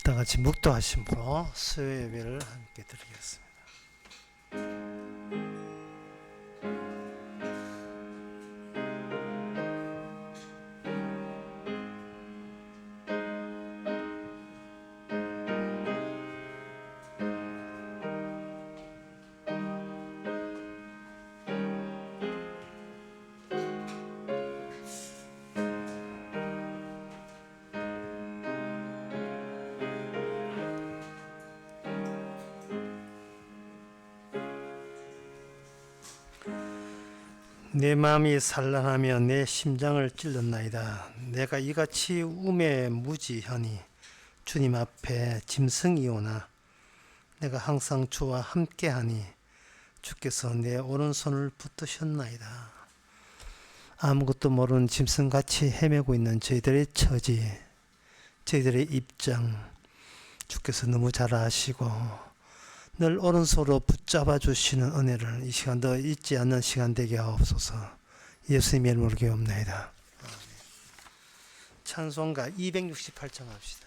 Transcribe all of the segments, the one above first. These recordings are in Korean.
다 같이 묵도하심으로 수요 예배를 함께 드리겠습니다. 내 마음이 산란하며 내 심장을 찔렀나이다. 내가 이같이 우매 무지하니 주님 앞에 짐승이오나 내가 항상 주와 함께하니 주께서 내 오른손을 붙드셨나이다. 아무것도 모르는 짐승같이 헤매고 있는 저희들의 처지, 저희들의 입장 주께서 너무 잘 아시고 늘 오른손으로 붙잡아 주시는 은혜를 이 시간도 잊지 않는 시간 되게 하옵소서. 예수님의 이름으로 기도합나이다. 찬송가 268장 합시다.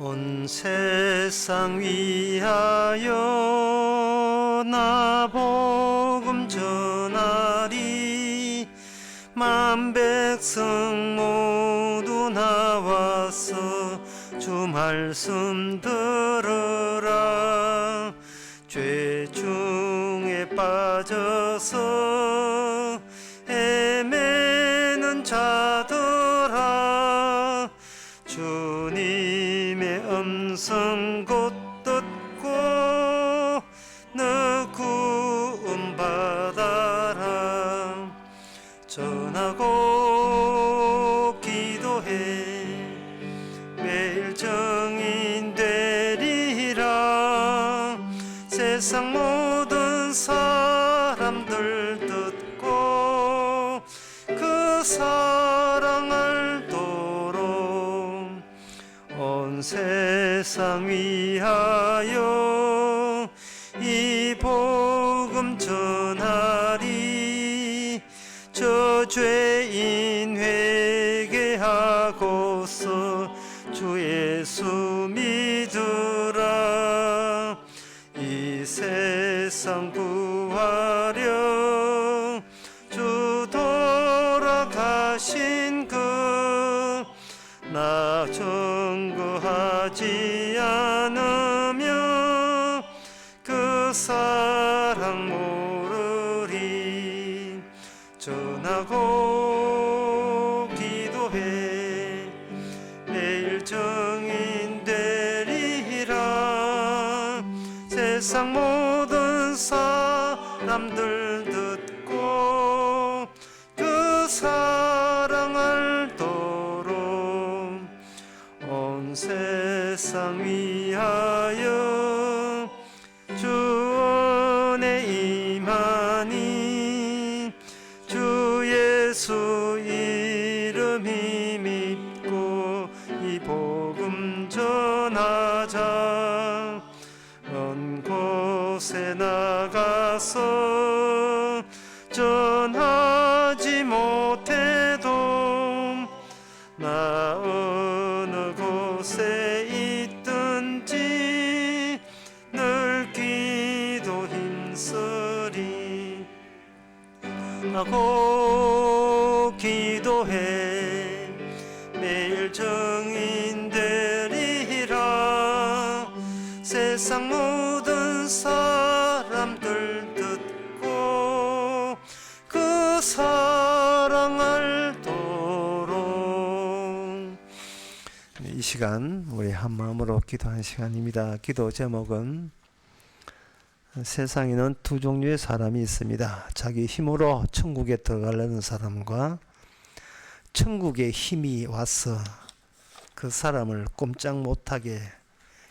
온 세상 위하여 나 복음 전하리. 만 백성 모두 나와서 주 말씀 들으라. 죄 중에 빠져서 헤매는 자들아, 주님의 음성 곧 듣고 너 구원 받아라. 전하고 기도해 매일 정인 되리라. 세상 모든 사람들 듣고 그 사랑 알도록 온 세상 위하여 이 복음 전하리. 저 죄인 회개하고서 주 예수 믿으라. 이 세상 구하려 주 돌아가신 그 나 증거하지 않으면 그 사랑 모르리. 전하고 기도해 매일 정인 되리라. 세상 모든 사람들 듣고 그 사랑 알도록 온 세상 위하여 주 은혜 임하니. 주 예수 이름이 믿고 이 복음 전하자. 먼 곳에 나가서 전하지 못해도 나 어느 곳에 있든지 늘 기도 힘쓰리. 하고 기도해 매일 정인 되리라. 세상 모든 사람들 듣고 그 사랑 알도록. 이 시간 우리 한 마음으로 기도하는 시간입니다. 기도 제목은 세상에는 두 종류의 사람이 있습니다. 자기 힘으로 천국에 들어가려는 사람과 천국의 힘이 와서 그 사람을 꼼짝 못하게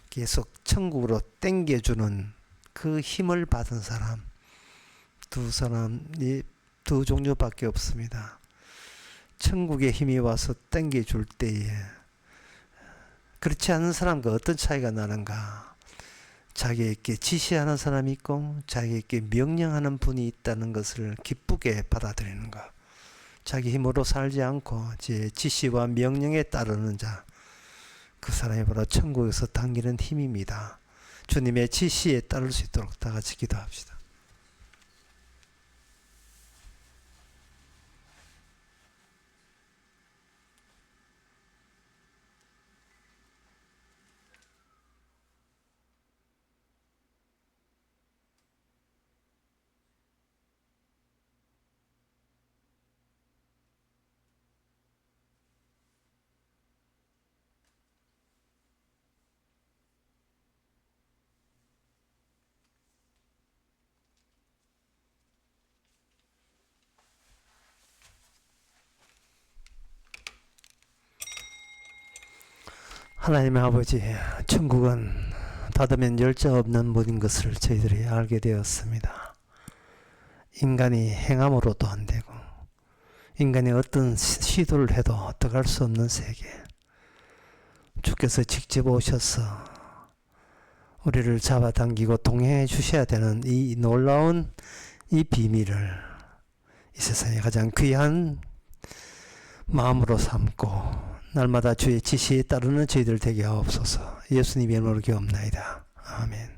계속 천국으로 땡겨주는 그 힘을 받은 사람. 두 종류밖에 없습니다. 천국의 힘이 와서 땡겨줄 때에 그렇지 않은 사람과 어떤 차이가 나는가? 자기에게 지시하는 사람이 있고 자기에게 명령하는 분이 있다는 것을 기쁘게 받아들이는 것. 자기 힘으로 살지 않고 제 지시와 명령에 따르는 자, 그 사람이 바로 천국에서 당기는 힘입니다. 주님의 지시에 따를 수 있도록 다 같이 기도합시다. 하나님의 아버지, 천국은 닫으면 열자 없는 문인 것을 저희들이 알게 되었습니다. 인간이 행함으로도 안 되고 인간이 어떤 시도를 해도 들어갈 수 없는 세계, 주께서 직접 오셔서 우리를 잡아당기고 동행해 주셔야 되는 이 놀라운 이 비밀을 이 세상에 가장 귀한 마음으로 삼고 날마다 주의 지시에 따르는 저희들 되게 하옵소서. 예수님의 이름으로 기도합나이다. 아멘.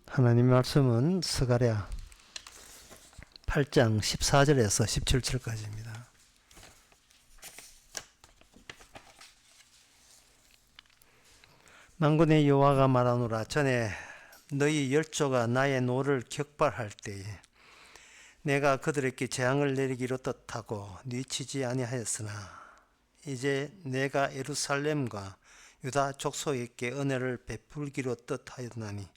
하나님 말씀은 스가랴 8장 14절에서 17절까지입니다. 만군의 여호와가 말하노라. 전에 너희 열조가 나의 노를 격발할 때에 내가 그들에게 재앙을 내리기로 뜻하고 뉘치지 아니하였으나 이제 내가 예루살렘과 유다 족속에게 은혜를 베풀기로 뜻하였나니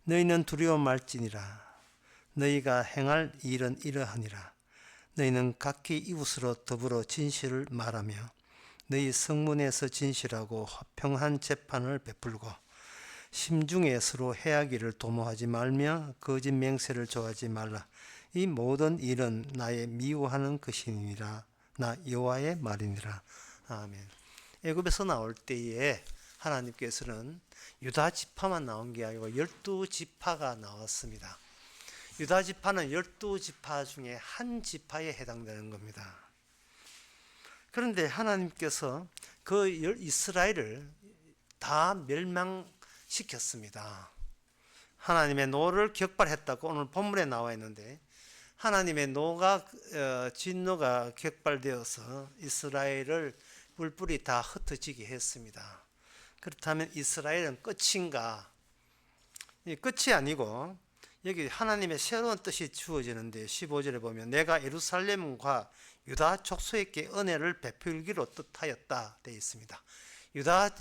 너희는 두려워 말지니라. 너희가 행할 일은 이러하니라. 너희는 각기 이웃으로 더불어 진실을 말하며 너희 성문에서 진실하고 화평한 재판을 베풀고 심중에 서로 해하기를 도모하지 말며 거짓 맹세를 좋아하지 말라. 이 모든 일은 나의 미워하는 것이니라. 나 여호와의 말이니라. 아멘. 애굽에서 나올 때에 하나님께서는 유다 지파만 나온 게 아니고 12지파가 나왔습니다. 유다 지파는 12지파 중에 한 지파에 해당되는 겁니다. 그런데 하나님께서 그 이스라엘을 다 멸망시켰습니다. 하나님의 노를 격발했다고 오늘 본문에 나와 있는데 하나님의 진노가 격발되어서 이스라엘을 뿔뿔이 다 흩어지게 했습니다. 그렇다면 이스라엘은 끝인가? 끝이 아니고 여기 하나님의 새로운 뜻이 주어지는데 15절에 보면 내가 예루살렘과 유다 족속에게 은혜를 베풀기로 뜻하였다 되어 있습니다.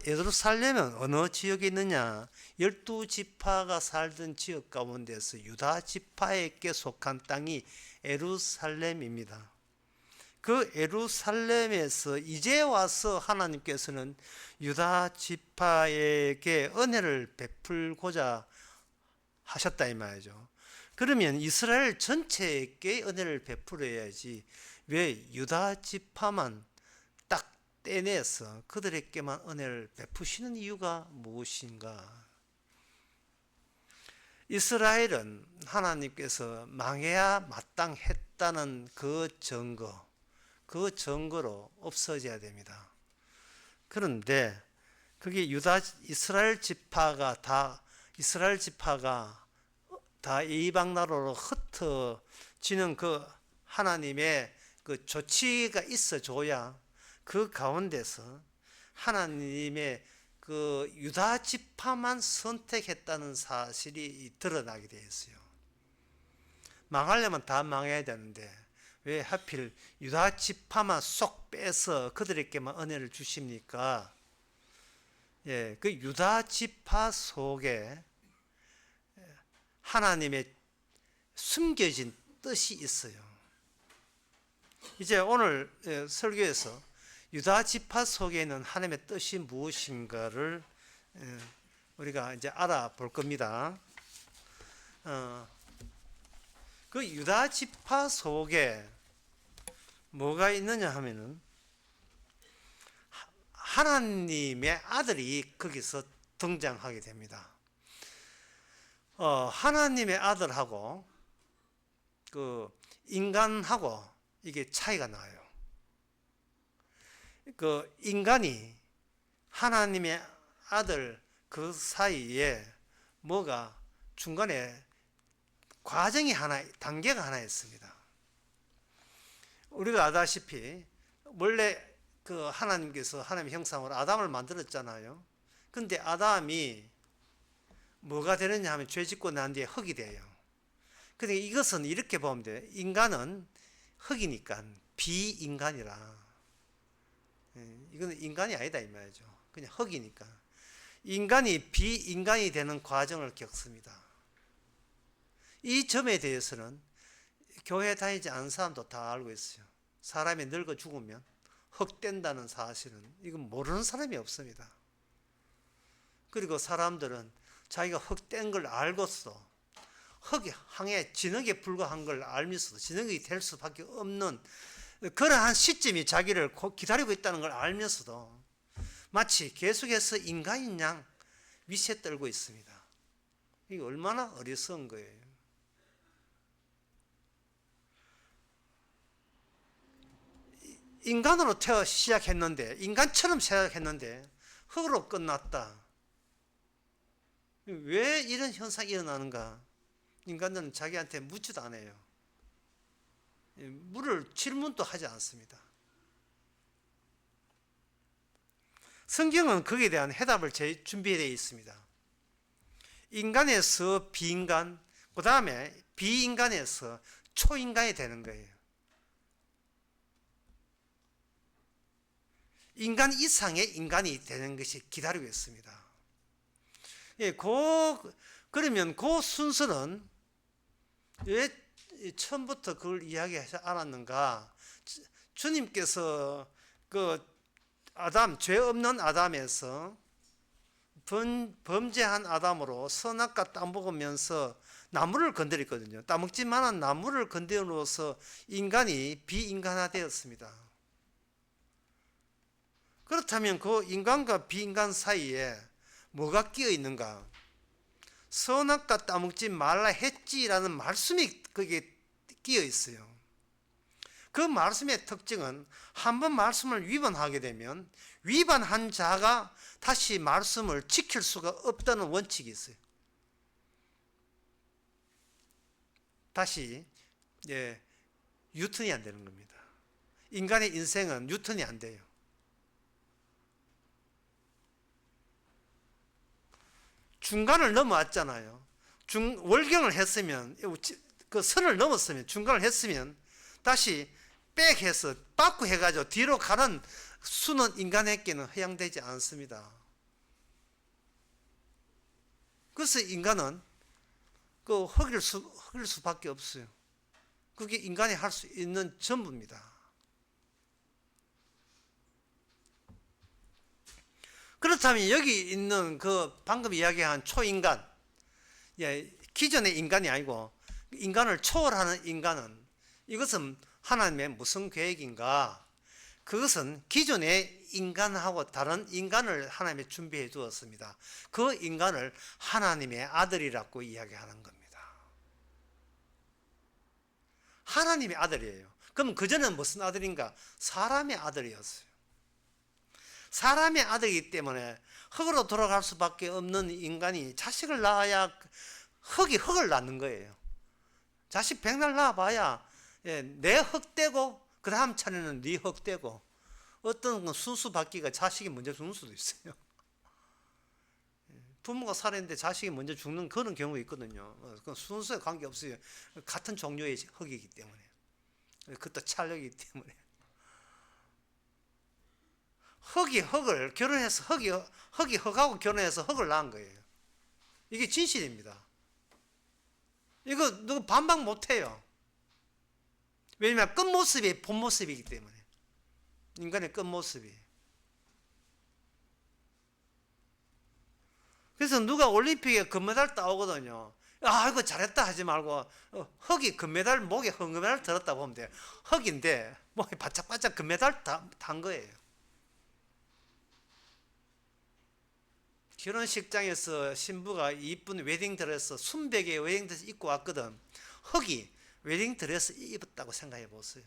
예루살렘은 어느 지역에 있느냐? 12지파가 살던 지역 가운데서 유다 지파에게 속한 땅이 예루살렘입니다. 그 예루살렘에서 이제 와서 하나님께서는 유다 지파에게 은혜를 베풀고자 하셨다 이 말이죠. 그러면 이스라엘 전체에게 은혜를 베풀어야지 왜 유다 지파만 딱 떼내서 그들에게만 은혜를 베푸시는 이유가 무엇인가? 이스라엘은 하나님께서 망해야 마땅했다는 그 증거로 없어져야 됩니다. 그런데 그게 이스라엘 지파가 다 이방 나라로 흩어지는 그 하나님의 그 조치가 있어줘야 그 가운데서 하나님의 그 유다 지파만 선택했다는 사실이 드러나게 되었어요. 망하려면 다 망해야 되는데 왜 하필 유다 지파만 쏙 빼서 그들에게만 은혜를 주십니까? 예, 그 유다 지파 속에 하나님의 숨겨진 뜻이 있어요. 이제 오늘 설교에서 유다 지파 속에는 하나님의 뜻이 무엇인가를 우리가 이제 알아볼 겁니다. 그 유다 지파 속에 뭐가 있느냐 하면은 하나님의 아들이 거기서 등장하게 됩니다. 하나님의 아들하고 그 인간하고 이게 차이가 나요. 그 인간이 하나님의 아들 그 사이에 뭐가 중간에 과정이 하나, 단계가 하나 있습니다. 우리가 아다시피 원래 그 하나님께서 하나님의 형상으로 아담을 만들었잖아요. 근데 아담이 뭐가 되느냐 하면 죄 짓고 난 뒤에 흙이 돼요. 근데 이것은 이렇게 보면 돼요. 인간은 흙이니까 비인간이라. 이거는 인간이 아니다 이 말이죠. 그냥 흙이니까. 인간이 비인간이 되는 과정을 겪습니다. 이 점에 대해서는 교회 다니지 않은 사람도 다 알고 있어요. 사람이 늙어 죽으면 흙된다는 사실은 이건 모르는 사람이 없습니다. 그리고 사람들은 자기가 흙된 걸 알고서 흙이 항해 진흙에 불과한 걸 알면서도 진흙이 될 수밖에 없는 그러한 시점이 자기를 기다리고 있다는 걸 알면서도 마치 계속해서 인간인 양 위세 떨고 있습니다. 이게 얼마나 어리석은 거예요. 인간으로 시작했는데 인간처럼 시작했는데 흙으로 끝났다. 왜 이런 현상이 일어나는가? 인간들은 자기한테 묻지도 않아요. 물을 질문도 하지 않습니다. 성경은 거기에 대한 해답을 준비되어 있습니다. 인간에서 비인간, 그 다음에 비인간에서 초인간이 되는 거예요. 인간 이상의 인간이 되는 것이 기다리고 있습니다. 예, 그러면 그 순서는 왜 처음부터 그걸 이야기하지 않았는가? 주님께서 그 아담, 죄 없는 아담에서 범죄한 아담으로 선악과 따먹으면서 나무를 건드렸거든요. 따먹지 만한 나무를 건드림으로써 인간이 비인간화되었습니다. 그렇다면 그 인간과 비인간 사이에 뭐가 끼어 있는가? 선악과 따먹지 말라 했지라는 말씀이 거기에 끼어 있어요. 그 말씀의 특징은 한 번 말씀을 위반하게 되면 위반한 자가 다시 말씀을 지킬 수가 없다는 원칙이 있어요. 다시 유턴이 안 되는 겁니다. 인간의 인생은 유턴이 안 돼요. 중간을 넘어왔잖아요. 월경을 했으면 그 선을 넘었으면 중간을 했으면 다시 백해서 바꾸 해가지고 뒤로 가는 수는 인간에게는 허용되지 않습니다. 그래서 인간은 그 흙일 수밖에 없어요. 그게 인간이 할 수 있는 전부입니다. 그렇다면 여기 있는 그 방금 이야기한 초인간, 기존의 인간이 아니고 인간을 초월하는 인간은 이것은 하나님의 무슨 계획인가? 그것은 기존의 인간하고 다른 인간을 하나님이 준비해 두었습니다. 그 인간을 하나님의 아들이라고 이야기하는 겁니다. 하나님의 아들이에요. 그럼 그전엔 무슨 아들인가? 사람의 아들이었어요. 사람의 아들이기 때문에 흙으로 돌아갈 수밖에 없는 인간이 자식을 낳아야 흙이 흙을 낳는 거예요. 자식 백날 낳아봐야 내 흙되고 그 다음 차례는 네 흙되고 어떤 건 순수 받기가 자식이 먼저 죽는 수도 있어요. 부모가 살았는데 자식이 먼저 죽는 그런 경우가 있거든요. 그건 순수에 관계없어요. 같은 종류의 흙이기 때문에. 그것도 찰흙이기 때문에. 흙이 흙을 결혼해서 흙이 흙하고 결혼해서 흙을 낳은 거예요. 이게 진실입니다. 이거 누구 반박 못해요. 왜냐하면 끝모습이 본모습이기 때문에. 인간의 끝모습이. 그래서 누가 올림픽에 금메달 따오거든요. 아, 이거 잘했다 하지 말고 흙이 금메달, 목에 흙메달 들었다 보면 돼요. 흙인데 목에 바짝바짝 금메달 탄 거예요. 결혼식장에서 신부가 이쁜 웨딩드레스, 순백의 웨딩드레스 입고 왔거든. 흙이 웨딩드레스 입었다고 생각해 보세요.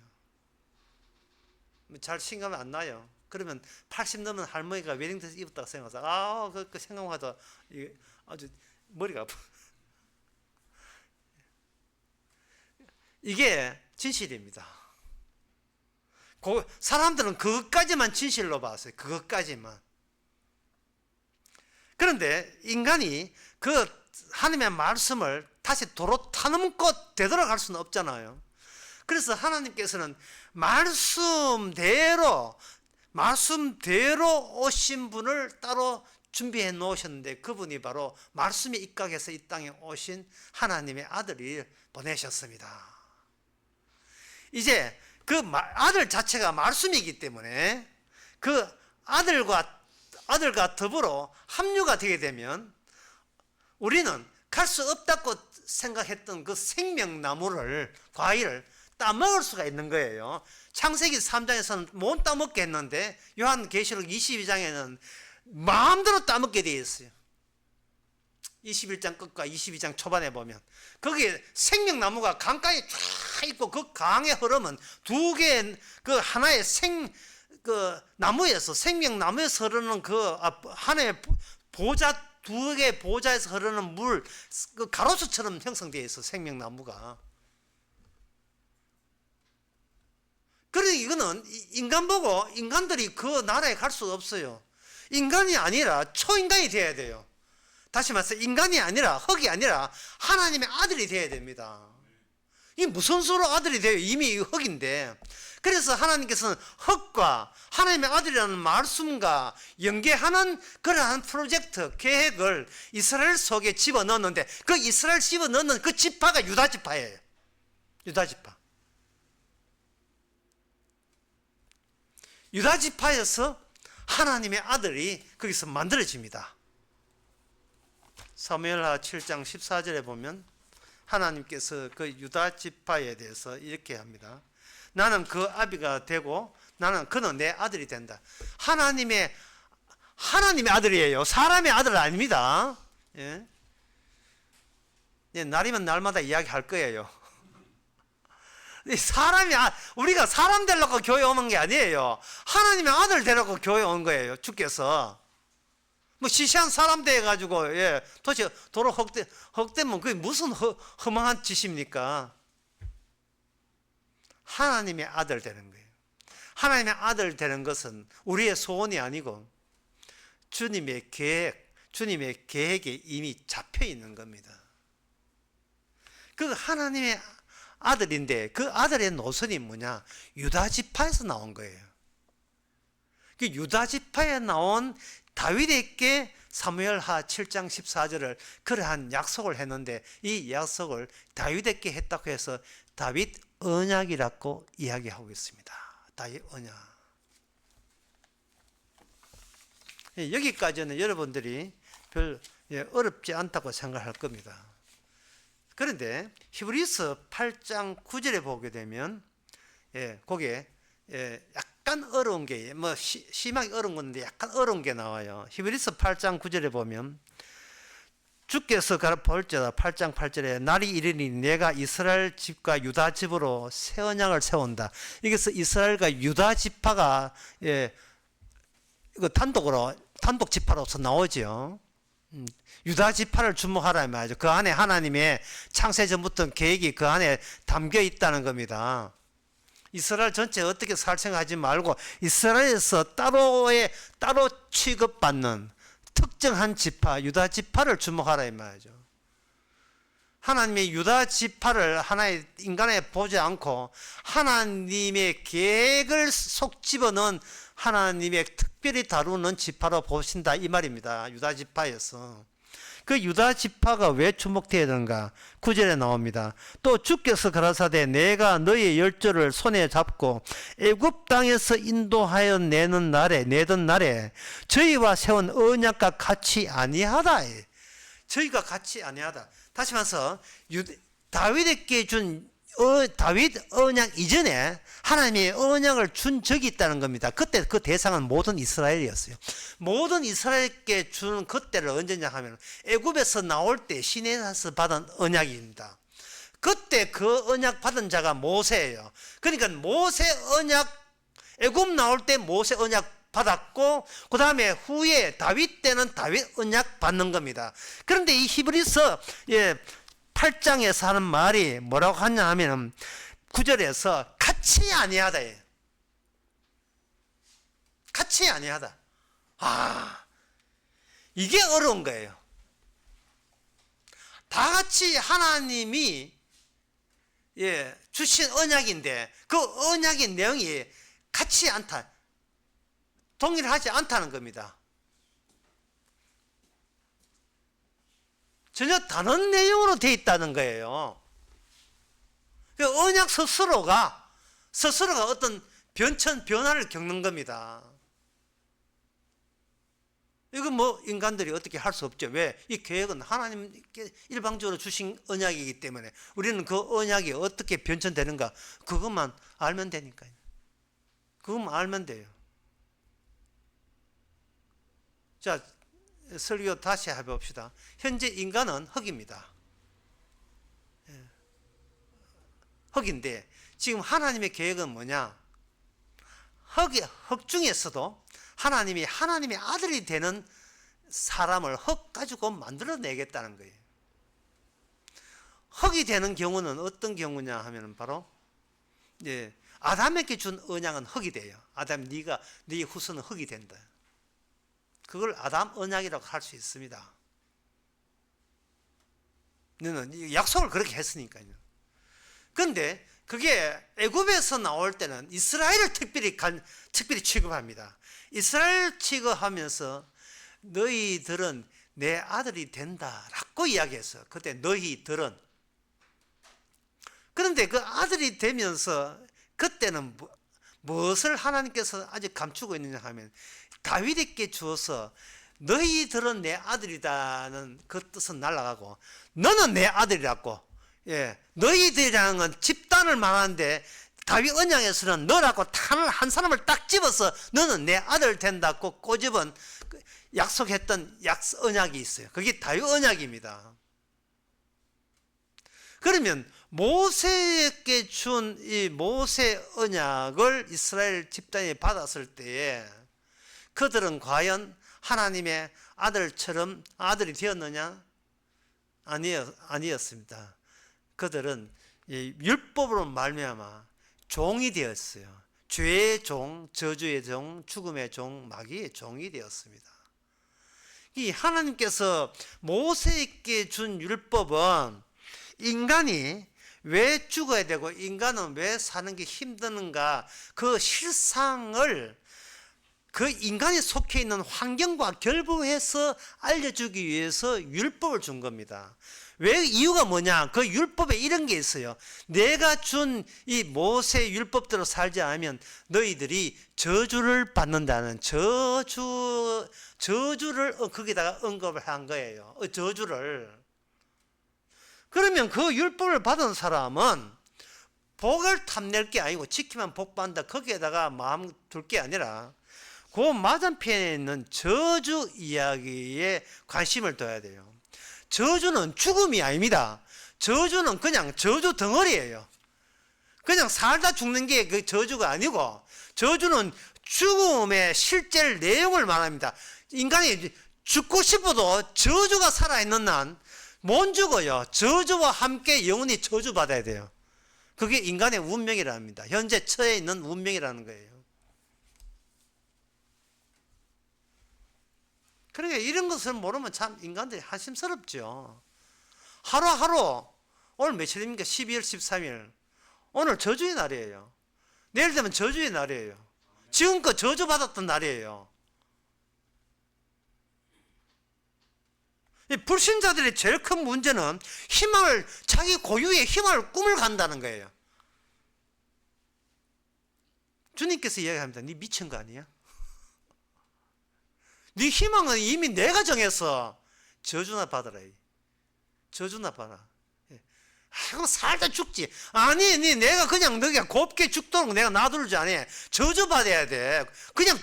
잘 실감 안 나요. 그러면 80 넘은 할머니가 웨딩드레스 입었다고 생각하자. 아, 그 생각하다 아주 머리가 아파. 이게 진실입니다. 사람들은 그것까지만 진실로 봤어요. 그것까지만. 그런데 인간이 그 하나님의 말씀을 다시 도로 타넘고 되돌아갈 수는 없잖아요. 그래서 하나님께서는 말씀대로 오신 분을 따로 준비해 놓으셨는데, 그분이 바로 말씀에 입각해서 이 땅에 오신 하나님의 아들이 보내셨습니다. 이제 그 아들 자체가 말씀이기 때문에 그 아들과 더불어 합류가 되게 되면 우리는 갈 수 없다고 생각했던 그 생명나무를, 과일을 따먹을 수가 있는 거예요. 창세기 3장에서는 못 따먹게 했는데 요한계시록 22장에는 마음대로 따먹게 되어 있어요. 21장 끝과 22장 초반에 보면 거기에 생명나무가 강가에 쫙 있고, 그 강의 흐름은 두 개의 그 하나의 나무에서, 생명나무에서 흐르는 그 하나의 보좌, 두 개의 보좌에서 흐르는 물, 그 가로수처럼 형성되어 있어, 생명나무가. 그러니 이거는 인간 보고 인간들이 그 나라에 갈 수 없어요. 인간이 아니라 초인간이 되어야 돼요. 다시 말해서 인간이 아니라, 흙이 아니라 하나님의 아들이 되어야 됩니다. 이 무슨 수로 아들이 돼요? 이미 흙인데. 그래서 하나님께서는 흙과 하나님의 아들이라는 말씀과 연계하는 그러한 프로젝트, 계획을 이스라엘 속에 집어넣었는데, 그 이스라엘 집어넣는 그 지파가 유다 지파예요. 유다 지파. 유다 지파에서 하나님의 아들이 거기서 만들어집니다. 사무엘하 7장 14절에 보면 하나님께서 그 유다 지파에 대해서 이렇게 합니다. 나는 그 아비가 되고 그는 내 아들이 된다. 하나님의 아들이에요. 사람의 아들 아닙니다. 예. 날이면 날마다 이야기할 거예요. 우리가 사람 되려고 교회 오는 게 아니에요. 하나님의 아들 되려고 교회 온 거예요. 주께서. 시시한 사람 돼가지고, 도대체 도로 헛되면 그게 무슨 허망한 짓입니까? 하나님의 아들 되는 거예요. 하나님의 아들 되는 것은 우리의 소원이 아니고 주님의 계획에 이미 잡혀 있는 겁니다. 그 하나님의 아들인데 그 아들의 노선이 뭐냐? 유다 지파에서 나온 거예요. 그 유다 지파에 나온 다윗에게 사무엘하 7장 14절을 그러한 약속을 했는데, 이 약속을 다윗에게 했다고 해서 다윗 언약이라고 이야기하고 있습니다. 다윗 언약. 여기까지는 여러분들이 별 어렵지 않다고 생각할 겁니다. 그런데 히브리서 8장 9절에 보게 되면 거기에 약간 어려운 게, 심하게 어려운 건데 약간 어려운 게 나와요. 히브리서 8장 9절에 보면 주께서 볼지어다 8장 8절에 날이 이르니 내가 이스라엘 집과 유다 집으로 새 언약을 세운다. 여기서 이스라엘과 유다 지파가 이거 단독 지파로서 나오죠. 유다 지파를 주목하라 말이죠. 그 안에 하나님의 창세전부터 계획이 그 안에 담겨 있다는 겁니다. 이스라엘 전체 어떻게 살 생각하지 말고 이스라엘에서 따로 취급받는 특정한 지파, 유다 지파를 주목하라 이 말이죠. 하나님의 유다 지파를 하나의 인간에 보지 않고 하나님의 계획을 속 집어넣은 하나님의 특별히 다루는 지파로 보신다 이 말입니다. 유다 지파에서. 그 유다 지파가 왜 주목되어야 되는가? 9절에 나옵니다. 또 주께서 가라사대 내가 너의 열조를 손에 잡고 애굽 땅에서 인도하여 내던 날에 저희와 세운 언약과 같이 아니하다. 저희가 같이 아니하다. 다시 말해서 다윗에게 준 다윗 언약 이전에 하나님이 언약을 준 적이 있다는 겁니다. 그때 그 대상은 모든 이스라엘이었어요. 모든 이스라엘에게 준 그때를 언제냐 하면 애굽에서 나올 때 시내에서 받은 언약입니다. 그때 그 언약 받은 자가 모세예요. 그러니까 모세 언약, 애굽 나올 때 모세 언약 받았고 그 다음에 후에 다윗 때는 다윗 언약 받는 겁니다. 그런데 이 히브리서 8장에서 하는 말이 뭐라고 하냐 하면 9절에서 같이 아니하다. 같이 아니하다. 이게 어려운 거예요. 다 같이 하나님이 주신 언약인데 그 언약의 내용이 같이 않다. 동일하지 않다는 겁니다. 전혀 다른 내용으로 되어 있다는 거예요. 언약 스스로가 어떤 변화를 겪는 겁니다. 이건 뭐 인간들이 어떻게 할 수 없죠. 왜? 이 계획은 하나님께 일방적으로 주신 언약이기 때문에 우리는 그 언약이 어떻게 변천되는가 그것만 알면 되니까요. 그것만 알면 돼요. 자, 설교 다시 해봅시다. 현재 인간은 흙입니다. 흙인데 지금 하나님의 계획은 뭐냐? 흙 중에서도 하나님이 하나님의 아들이 되는 사람을 흙 가지고 만들어내겠다는 거예요. 흙이 되는 경우는 어떤 경우냐 하면 바로 아담에게 준 언약은 흙이 돼요. 아담 네 후손은 흙이 된다. 그걸 아담 언약이라고 할 수 있습니다. 너는 약속을 그렇게 했으니까요. 그런데 그게 애굽에서 나올 때는 이스라엘을 특별히 취급합니다. 이스라엘 취급하면서 너희들은 내 아들이 된다라고 이야기했어요. 그때 너희들은. 그런데 그 아들이 되면서 그때는 무엇을 하나님께서 아직 감추고 있느냐 하면 다윗에게 주어서 너희들은 내 아들이다는 그 뜻은 날아가고 너는 내 아들이라고. 너희들이랑은 집단을 말하는데 다윗 언약에서는 너라고 한 사람을 딱 집어서 너는 내 아들 된다고 꼬집은 약속했던 언약이 있어요. 그게 다윗 언약입니다. 그러면 모세에게 준 이 모세 언약을 이스라엘 집단이 받았을 때에 그들은 과연 하나님의 아들처럼 아들이 되었느냐? 아니었습니다. 그들은 율법으로 말미암아 종이 되었어요. 죄의 종, 저주의 종, 죽음의 종, 마귀의 종이 되었습니다. 이 하나님께서 모세에게 준 율법은 인간이 왜 죽어야 되고 인간은 왜 사는 게 힘드는가 그 실상을 그 인간이 속해 있는 환경과 결부해서 알려주기 위해서 율법을 준 겁니다. 왜 이유가 뭐냐? 그 율법에 이런 게 있어요. 내가 준 이 모세 율법대로 살지 않으면 너희들이 저주를 받는다는 저주를 거기다가 언급을 한 거예요. 저주를. 그러면 그 율법을 받은 사람은 복을 탐낼 게 아니고 지키면 복 받는다. 거기에다가 마음 둘 게 아니라 그 맞은편에 있는 저주 이야기에 관심을 둬야 돼요. 저주는 죽음이 아닙니다. 저주는 그냥 저주 덩어리예요. 그냥 살다 죽는 게 그 저주가 아니고 저주는 죽음의 실제 내용을 말합니다. 인간이 죽고 싶어도 저주가 살아있는 한 못 죽어요. 저주와 함께 영원히 저주받아야 돼요. 그게 인간의 운명이랍니다. 현재 처해 있는 운명이라는 거예요. 그러니까 이런 것을 모르면 참 인간들이 한심스럽죠. 하루하루 오늘 며칠입니까? 12월 13일 오늘 저주의 날이에요. 내일 되면 저주의 날이에요. 지금껏 저주받았던 날이에요. 이 불신자들의 제일 큰 문제는 희망을, 자기 고유의 희망을 꿈을 간다는 거예요. 주님께서 이야기합니다. 네 미친 거 아니야? 네 희망은 이미 내가 정해서 저주나 받아라. 저주나 받아. 그럼 살다 죽지. 아니, 내가 그냥 너가 곱게 죽도록 내가 놔둘 줄 아니. 저주받아야 돼. 그냥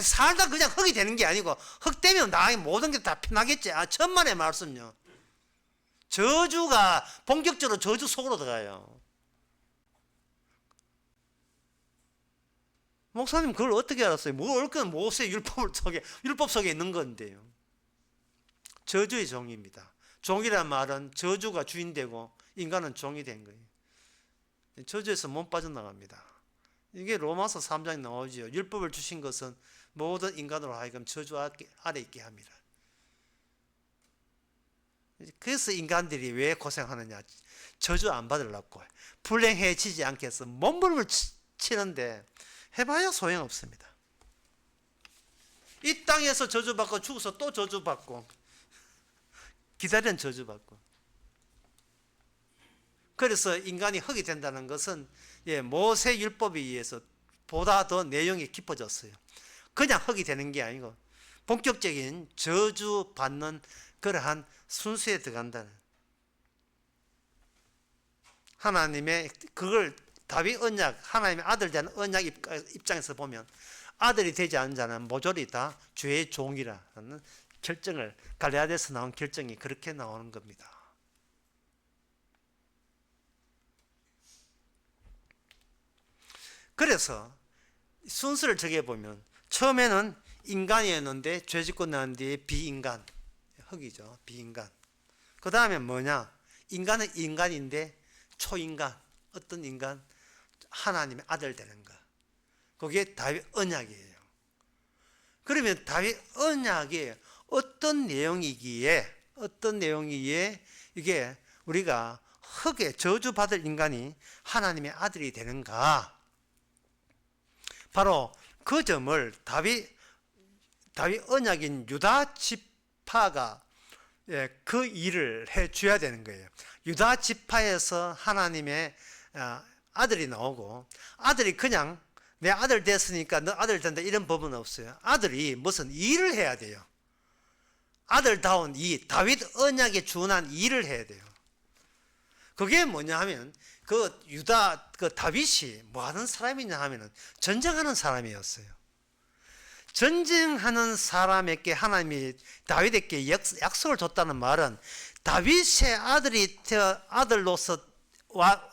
살다 그냥 흙이 되는 게 아니고, 흙 되면 나의 모든 게 다 편하겠지. 천만의 말씀요. 저주가 본격적으로 저주 속으로 들어가요. 목사님 그걸 어떻게 알았어요? 그건 모세 율법 속에 있는 건데요. 저주의 종입니다. 종이란 말은 저주가 주인되고 인간은 종이 된 거예요. 저주에서 못 빠져나갑니다. 이게 로마서 3장에 나오죠. 율법을 주신 것은 모든 인간으로 하여금 저주 아래 있게 합니다. 그래서 인간들이 왜 고생하느냐? 저주 안 받으려고 불행해지지 않게 해서 몸부림을 치는데 해봐야 소용없습니다. 이 땅에서 저주받고 죽어서 또 저주받고 기다리는 저주받고. 그래서 인간이 흙이 된다는 것은 모세 율법에 의해서 보다 더 내용이 깊어졌어요. 그냥 흙이 되는 게 아니고 본격적인 저주받는 그러한 순수에 들어간다는. 하나님의 그걸 다윗 언약, 하나님의 아들 된 언약 입장에서 보면 아들이 되지 않은 자는 모조리 다 죄의 종이라는 결정을, 갈레아디아에서 나온 결정이 그렇게 나오는 겁니다. 그래서 순서를 정해보면 처음에는 인간이었는데 죄 짓고 난 뒤에 비인간, 흙이죠. 비인간. 그 다음에 뭐냐? 인간은 인간인데 초인간, 어떤 인간? 하나님의 아들 되는 거. 그게 다윗 언약이에요. 그러면 다윗 언약이 어떤 내용이기에 이게 우리가 흙에 저주받을 인간이 하나님의 아들이 되는가? 바로 그 점을 다윗 언약인 유다 지파가 그 일을 해 줘야 되는 거예요. 유다 지파에서 하나님의 아들이 나오고, 아들이 그냥 내 아들 됐으니까 너 아들 된다 이런 법은 없어요. 아들이 무슨 일을 해야 돼요. 아들다운 다윗 언약에 준한 일을 해야 돼요. 그게 뭐냐 하면 다윗이 뭐 하는 사람이냐 하면은 전쟁하는 사람이었어요. 전쟁하는 사람에게 하나님이 다윗에게 약속을 줬다는 말은 다윗의 아들로서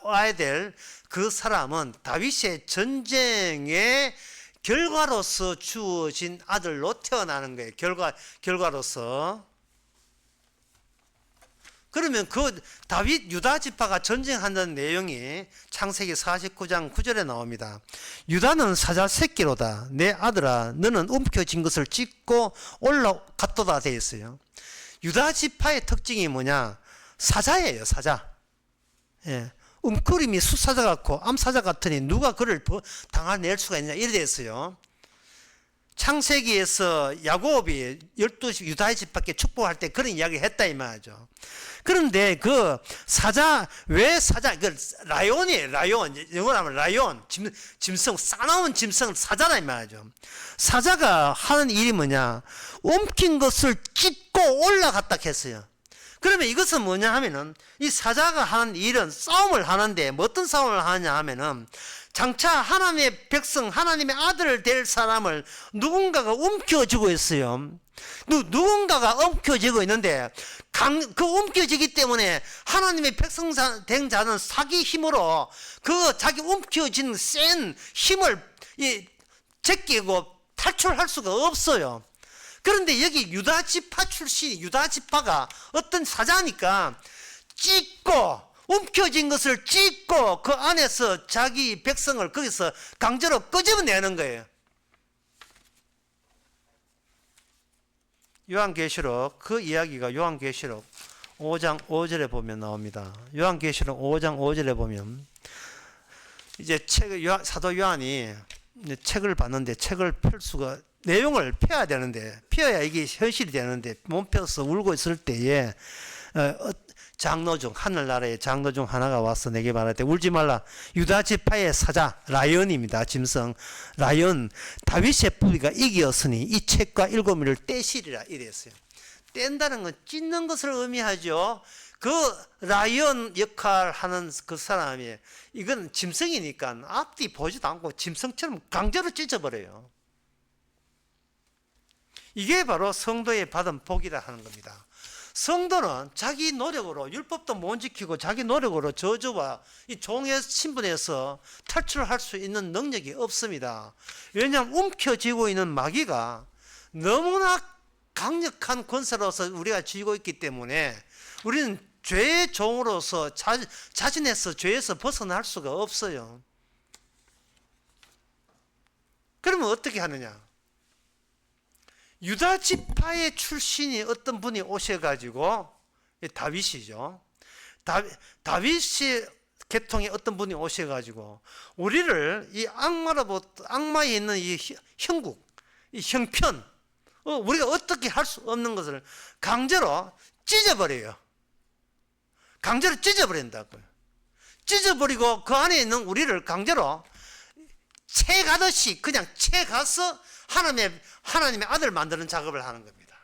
와야 될 그 사람은 다윗의 전쟁의 결과로서 주어진 아들로 태어나는 거예요. 결과로서. 그러면 그 다윗 유다 지파가 전쟁한다는 내용이 창세기 49장 9절에 나옵니다. 유다는 사자 새끼로다. 내 아들아 너는 움켜진 것을 찢고 올라갔도다 되어 있어요. 유다 지파의 특징이 뭐냐? 사자예요. 사자. 움크림이 숫사자 같고 암사자 같으니 누가 그를 당해낼 수가 있느냐 이래 됐어요. 창세기에서 야곱이 12 유다의 집밖에 축복할 때 그런 이야기를 했다 이 말이죠. 그런데 그 사자, 왜 사자, 라이온이에요. 영어로 하면 라이온, 짐승, 싸나운 짐승 사자라 이 말이죠. 사자가 하는 일이 뭐냐? 옮긴 것을 찢고 올라갔다 했어요. 그러면 이것은 뭐냐 하면은 이 사자가 하는 일은 싸움을 하는데 어떤 싸움을 하느냐 하면은 장차 하나님의 백성, 하나님의 아들을 될 사람을 누군가가 움켜쥐고 있어요. 누군가가 움켜쥐고 있는데 그 움켜쥐기 때문에 하나님의 백성 된 자는 사기 힘으로 그 자기 움켜쥔 센 힘을 제끼고 탈출할 수가 없어요. 그런데 여기 유다 지파 출신, 유다 지파가 어떤 사자니까 찢고 움켜진 것을 찢고 그 안에서 자기 백성을 거기서 강제로 끄집어내는 거예요. 요한계시록 그 이야기가 요한계시록 5장 5절에 보면 나옵니다. 요한계시록 5장 5절에 보면 이제 사도 요한이 책을 봤는데 책을 펼 수가 내용을 펴야 되는데 펴야 이게 현실이 되는데 못 펴서 울고 있을 때에 장로 중 하늘나라의 장로 중 하나가 와서 내게 말할 때 울지 말라. 유다 지파의 사자 라이언입니다. 짐승 라이언 다윗의 뿌리가 이기었으니 이 책과 일곱미를 떼시리라 이랬어요. 뗀다는 건 찢는 것을 의미하죠. 그 라이언 역할 하는 그 사람이 이건 짐승이니까 앞뒤 보지도 않고 짐승처럼 강제로 찢어버려요. 이게 바로 성도의 받은 복이라 하는 겁니다. 성도는 자기 노력으로 율법도 못 지키고 자기 노력으로 저주와 이 종의 신분에서 탈출할 수 있는 능력이 없습니다. 왜냐하면 움켜쥐고 있는 마귀가 너무나 강력한 권세로서 우리가 쥐고 있기 때문에 우리는 죄의 종으로서 자진해서 죄에서 벗어날 수가 없어요. 그러면 어떻게 하느냐? 유다 지파의 출신이 어떤 분이 오셔가지고 다윗이죠. 다윗의 계통의 어떤 분이 오셔가지고 우리를 이 악마에 있는 이 형국, 이 형편, 우리가 어떻게 할 수 없는 것을 강제로 찢어버려요. 강제로 찢어버린다고요. 찢어버리고 그 안에 있는 우리를 강제로 채 가듯이 그냥 채 가서 하나님의 아들 만드는 작업을 하는 겁니다.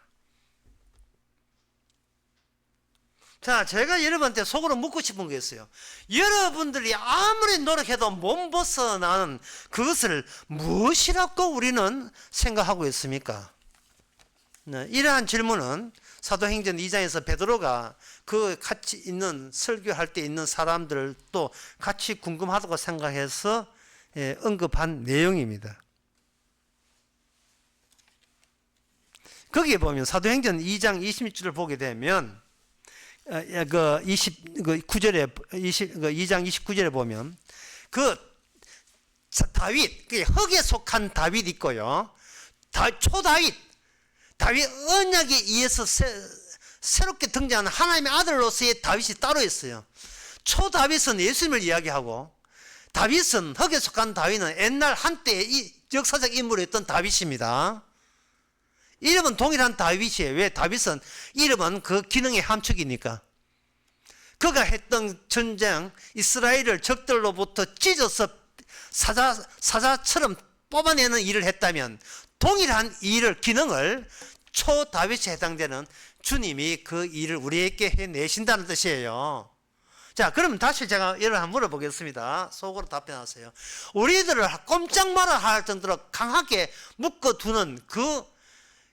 자, 제가 여러분한테 속으로 묻고 싶은 게 있어요. 여러분들이 아무리 노력해도 못 벗어나는 그것을 무엇이라고 우리는 생각하고 있습니까? 네, 이러한 질문은 사도행전 2장에서 베드로가 그 같이 있는 설교할 때 있는 사람들도 같이 궁금하다고 생각해서 언급한 내용입니다. 거기에 보면 사도행전 2장 26절을 보게 되면 그 2장 29절에 보면 그 다윗, 흑에 속한 다윗 있고요. 초다윗, 다윗 언약에 의해서 새롭게 등장하는 하나님의 아들로서의 다윗이 따로 있어요. 초다윗은 예수님을 이야기하고 다윗은 흑에 속한 다윗은 옛날 한때의 역사적 인물이었던 다윗입니다. 이름은 동일한 다윗이에요. 왜? 다윗은 이름은 그 기능의 함축이니까. 그가 했던 전쟁, 이스라엘을 적들로부터 찢어서 사자처럼 뽑아내는 일을 했다면 동일한 일을, 기능을 초다윗에 해당되는 주님이 그 일을 우리에게 해내신다는 뜻이에요. 자, 그럼 다시 제가 여러분 한번 물어보겠습니다. 속으로 답변하세요. 우리들을 꼼짝 말아 할 정도로 강하게 묶어두는 그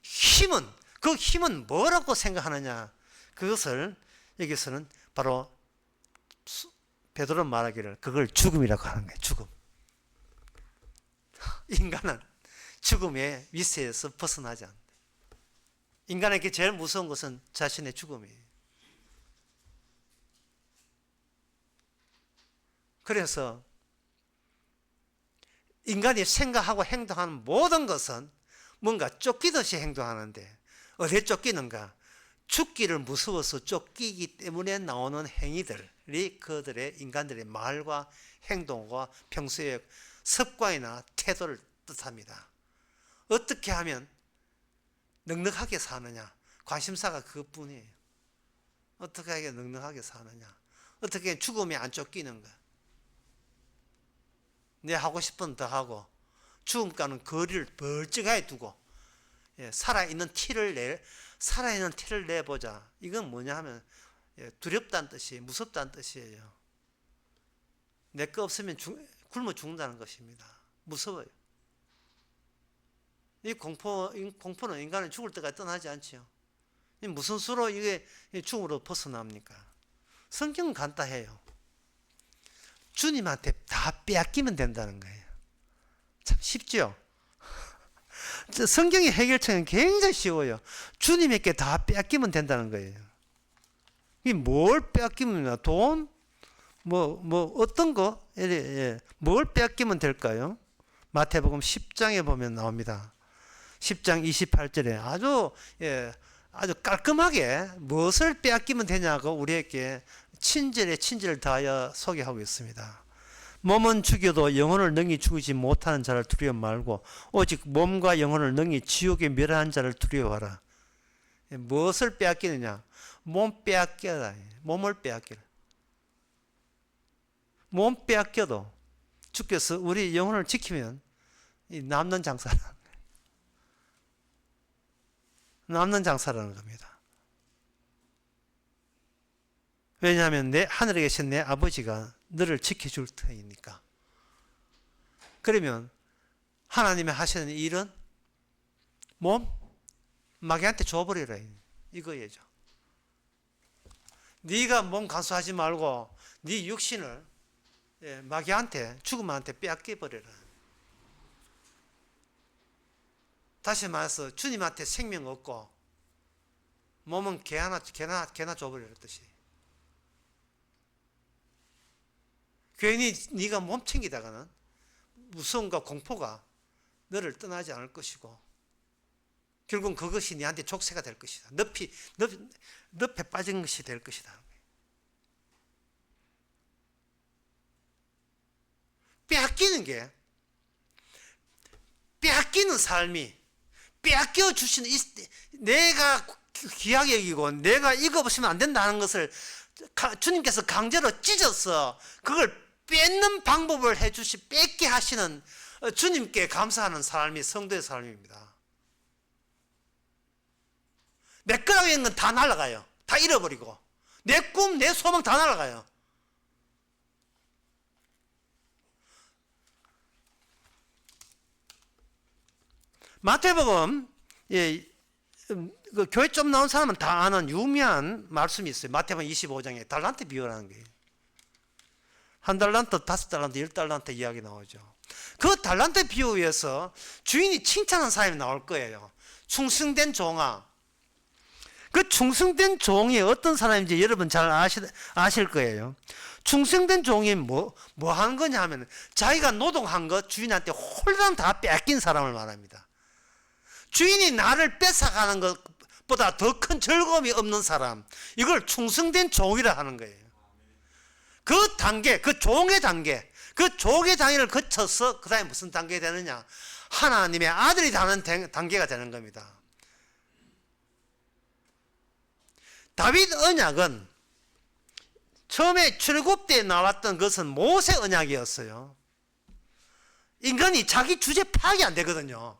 힘은 뭐라고 생각하느냐? 그것을 여기서는 바로 베드로 말하기를 그걸 죽음이라고 하는 거예요. 죽음. 인간은 죽음의 위세에서 벗어나지 않는다. 인간에게 제일 무서운 것은 자신의 죽음이에요. 그래서 인간이 생각하고 행동하는 모든 것은 뭔가 쫓기듯이 행동하는데 어디에 쫓기는가? 죽기를 무서워서 쫓기기 때문에 나오는 행위들이 그들의 인간들의 말과 행동과 평소의 습관이나 태도를 뜻합니다. 어떻게 하면 넉넉하게 사느냐? 관심사가 그것뿐이에요. 어떻게 하면 넉넉하게 사느냐? 어떻게 하면 죽음에 안 쫓기는가? 내 하고 싶은 더 하고 죽음과는 거리를 멀찍하게 두고 살아있는 티를 내보자. 이건 뭐냐 하면 두렵다는 뜻이에요. 무섭다는 뜻이에요. 내 거 없으면 굶어 죽는다는 것입니다. 무서워요. 이 공포는 인간은 죽을 때까지 떠나지 않지요. 무슨 수로 이게 죽음으로 벗어납니까? 성경은 간단해요. 주님한테 다 빼앗기면 된다는 거예요. 참 쉽죠? 성경의 해결책은 굉장히 쉬워요. 주님에게 다 빼앗기면 된다는 거예요. 이 뭘 빼앗기면, 돈? 어떤 거? 뭘 빼앗기면 될까요? 마태복음 10장에 보면 나옵니다. 10장 28절에 아주 깔끔하게 무엇을 빼앗기면 되냐고 우리에게 친절에 친절을 다하여 소개하고 있습니다. 몸은 죽여도 영혼을 능히 죽이지 못하는 자를 두려워 말고 오직 몸과 영혼을 능히 지옥에 멸하는 자를 두려워하라. 무엇을 빼앗기느냐? 몸 빼앗겨라. 몸을 빼앗겨라. 몸 빼앗겨도 주께서 우리 영혼을 지키면 남는 장사라는 거예요. 남는 장사라는 겁니다. 왜냐하면 내 하늘에 계신 내 아버지가 너를 지켜줄 터이니까. 그러면 하나님이 하시는 일은 몸 마귀한테 줘버리라 이거예요. 네가 몸 간수하지 말고 네 육신을 마귀한테 죽음한테 빼앗겨버려라. 다시 말해서 주님한테 생명 얻고 몸은 개나 줘버리라 뜻이. 괜히 네가 몸 챙기다가는 무서움과 공포가 너를 떠나지 않을 것이고 결국은 그것이 네한테 족쇄가 될 것이다. 늪에 빠진 것이 될 것이다. 빼앗기는 삶이 빼앗겨 주시는 내가 귀하게 여기고 내가 이거 없으면 안 된다는 것을 주님께서 강제로 찢어서 그걸 뺏는 방법을 뺏게 하시는 주님께 감사하는 삶이 성도의 삶입니다. 내 거라고 있는 건 다 날아가요. 다 잃어버리고 내 꿈, 내 소망 다 날아가요. 마태복음 그 교회 좀 나온 사람은 다 아는 유명한 말씀이 있어요. 마태복음 25장에 달란트 비유라는 게 한 달란트, 5달란트, 10달란트 이야기 나오죠. 그 달란트 비유에서 주인이 칭찬하는 사람이 나올 거예요. 충성된 종아. 그 충성된 종이 어떤 사람인지 여러분 잘 아실 거예요. 충성된 종이 뭐 하는 거냐 하면 자기가 노동한 것 주인한테 홀랑 다 뺏긴 사람을 말합니다. 주인이 나를 뺏어가는 것보다 더 큰 즐거움이 없는 사람, 이걸 충성된 종이라 하는 거예요. 그 단계, 그 종의 단계를 거쳐서 그 다음에 무슨 단계가 되느냐? 하나님의 아들이 되는 단계가 되는 겁니다. 다윗 언약은 처음에 출애굽때에 나왔던 것은 모세 언약이었어요. 인간이 자기 주제 파악이 안 되거든요.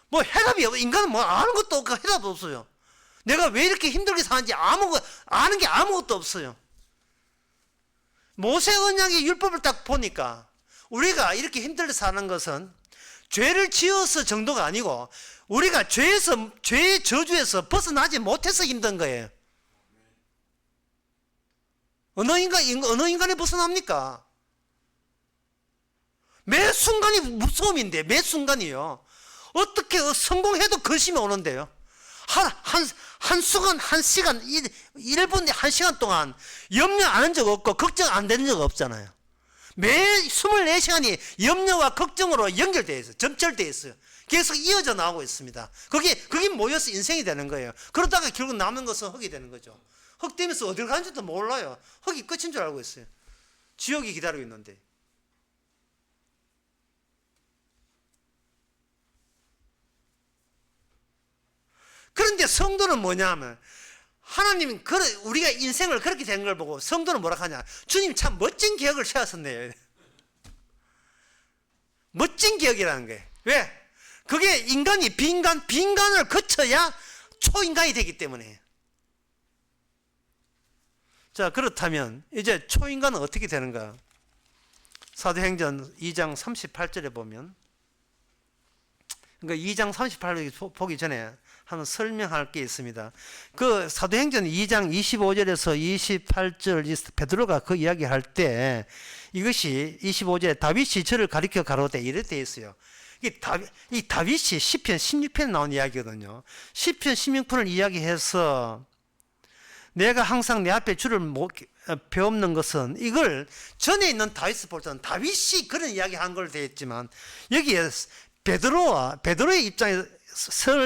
뭐 해답이 없어. 인간은 뭐 아는 것도 없고 해답도 없어요. 내가 왜 이렇게 힘들게 사는지 아는 게 아무것도 없어요. 모세 언약의 율법을 딱 보니까 우리가 이렇게 힘들게 사는 것은 죄를 지어서 정도가 아니고 우리가 죄의 저주에서 벗어나지 못해서 힘든 거예요. 어느 인간이 벗어납니까? 매 순간이 무서움인데, 매 순간이요. 어떻게 성공해도 근심이 오는데요. 한 시간, 1분, 1시간 동안 염려 안 한 적 없고 걱정 안 되는 적 없잖아요. 매 24시간이 염려와 걱정으로 연결되어 있어요. 점철되어 있어요. 계속 이어져 나오고 있습니다. 그게 모여서 인생이 되는 거예요. 그러다가 결국 남는 것은 흙이 되는 거죠. 흙 되면서 어딜 가는지도 몰라요. 흙이 끝인 줄 알고 있어요. 지옥이 기다리고 있는데. 그런데 성도는 뭐냐 하면 하나님은 우리가 인생을 그렇게 된 걸 보고 성도는 뭐라 하냐? 주님 참 멋진 계획을 세웠었네요. 멋진 계획이라는 거예요. 왜? 그게 인간이 빈간을 거쳐야 초인간이 되기 때문에. 자, 그렇다면 이제 초인간은 어떻게 되는가? 사도행전 2장 38절에 보면, 그러니까 2장 38절 보기 전에 한번 설명할 게 있습니다. 그 사도행전 2장 25절에서 28절 베드로가 그 이야기 할 때 이것이 25절에 다윗이 저를 가리켜 가로되 이렇게 되어 있어요. 이 다윗이 시편 16편에 나온 이야기거든요. 시편 16편을 이야기해서 내가 항상 내 앞에 주를 배우는 것은, 이걸 전에 있는 다윗을 볼 때는 다윗이 그런 이야기 한 걸 되어 있지만 여기에 베드로의 입장에서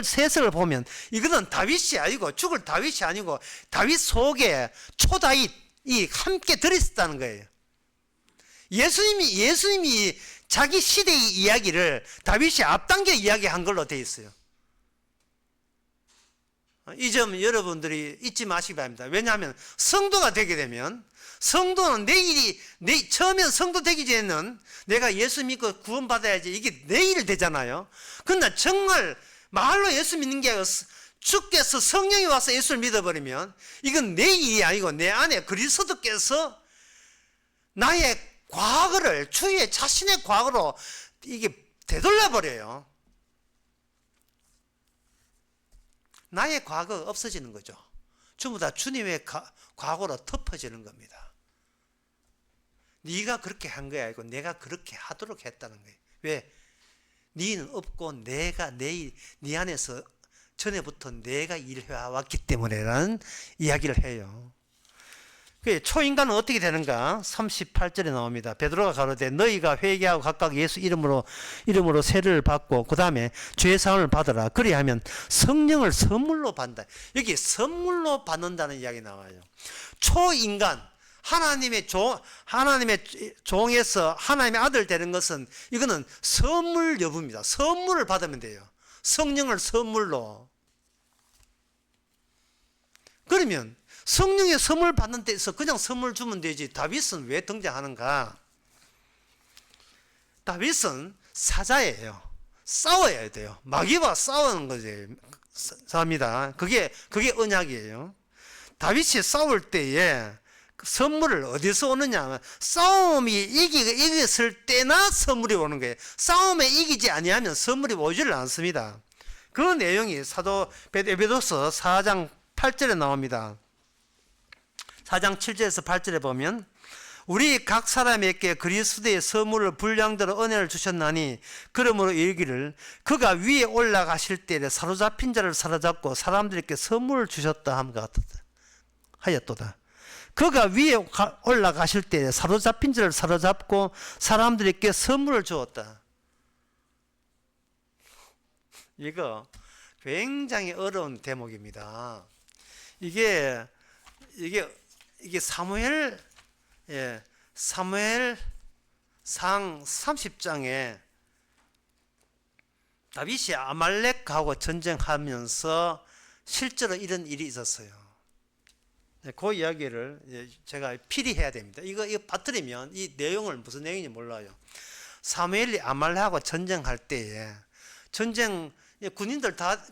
세서를 보면 이거는 다윗이 아니고, 죽을 다윗이 아니고 다윗 속에 초다윗이 함께 들어있었다는 거예요. 예수님이 자기 시대의 이야기를 다윗이 앞당겨 이야기한 걸로 되어 있어요. 이 점 여러분들이 잊지 마시기 바랍니다. 왜냐하면 성도가 되게 되면, 성도는 처음엔 성도 되기 전에는 내가 예수 믿고 구원받아야지, 이게 내일 되잖아요. 그러나 정말 말로 예수 믿는 게 아니라 주께서 성령이 와서 예수를 믿어버리면 이건 내 일이 아니고 내 안에 그리스도께서 나의 과거를 주의 자신의 과거로 이게 되돌려 버려요. 나의 과거가 없어지는 거죠. 전부 다 주님의 과거로 덮어지는 겁니다. 네가 그렇게 한 거야 아니고 내가 그렇게 하도록 했다는 거예요. 왜? 네는 없고 내가 네 안에서 전에부터 내가 일해왔기 때문에라는 이야기를 해요. 초인간은 어떻게 되는가? 38절에 나옵니다. 베드로가 가로되 너희가 회개하고 각각 예수 이름으로 세례를 받고 그 다음에 죄 사함을 받으라. 그리하면 성령을 선물로 받는다. 여기 선물로 받는다는 이야기 나와요. 초인간, 하나님의 종에서 하나님의 아들 되는 것은 이거는 선물 여부입니다. 선물을 받으면 돼요. 성령을 선물로. 그러면 성령의 선물 받는 데서 그냥 선물 주면 되지 다윗은 왜 등장하는가? 다윗은 사자예요. 싸워야 돼요. 마귀와 싸우는 거지. 합니다. 그게 언약이에요. 다윗이 싸울 때에 선물을 어디서 오느냐? 싸움이 이겼을 때나 선물이 오는 거예요. 싸움에 이기지 아니하면 선물이 오지를 않습니다. 그 내용이 사도 에베소서 4장 8절에 나옵니다. 4장 7절에서 8절에 보면 우리 각 사람에게 그리스도의 선물을 분량대로 은혜를 주셨나니 그러므로 이르기를 그가 위에 올라가실 때에 사로잡힌 자를 사로잡고 사람들에게 선물을 주셨다 함과 하였도다. 그가 위에 올라가실 때에 사로잡힌 자를 사로잡고 사람들에게 선물을 주었다. 이거 굉장히 어려운 대목입니다. 이게 사무엘상 30장에 다윗이 아말렉하고 전쟁하면서 실제로 이런 일이 있었어요. 그 이야기를 제가 필히 해야 됩니다. 이거 빠뜨리면 이 내용을 무슨 내용인지 몰라요. 사무엘이 아말렉하고 전쟁할 때에 군인들 다